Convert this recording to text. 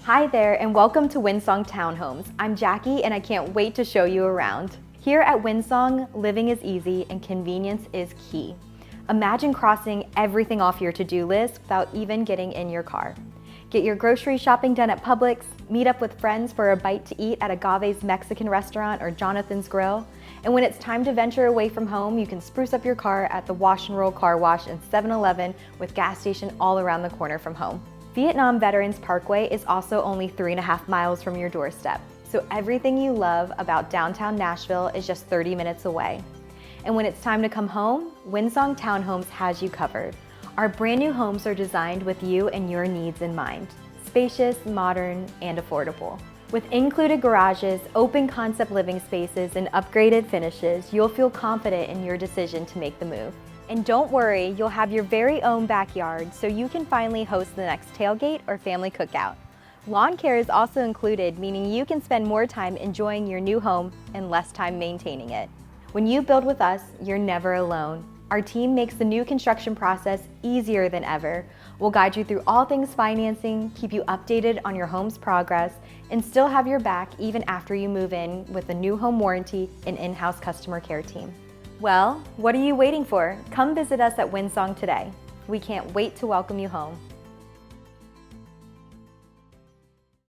Hi there and welcome to Windsong Townhomes. I'm Jackie and I can't wait to show you around. Here at Windsong, living is easy and convenience is key. Imagine crossing everything off your to-do list without even getting in your car. Get your grocery shopping done at Publix, meet up with friends for a bite to eat at Agave's Mexican restaurant or Jonathan's Grill, and when it's time to venture away from home, you can spruce up your car at the Wash and Roll Car Wash and 7-Eleven with gas station all around the corner from home. Vietnam Veterans Parkway is also only 3.5 miles from your doorstep, so everything you love about downtown Nashville is just 30 minutes away. And when it's time to come home, Windsong Townhomes has you covered. Our brand new homes are designed with you and your needs in mind. Spacious, modern, and affordable. With included garages, open concept living spaces, and upgraded finishes, you'll feel confident in your decision to make the move. And don't worry, you'll have your very own backyard so you can finally host the next tailgate or family cookout. Lawn care is also included, meaning you can spend more time enjoying your new home and less time maintaining it. When you build with us, you're never alone. Our team makes the new construction process easier than ever. We'll guide you through all things financing, keep you updated on your home's progress, and still have your back even after you move in with a new home warranty and in-house customer care team. Well, what are you waiting for? Come visit us at Windsong today. We can't wait to welcome you home.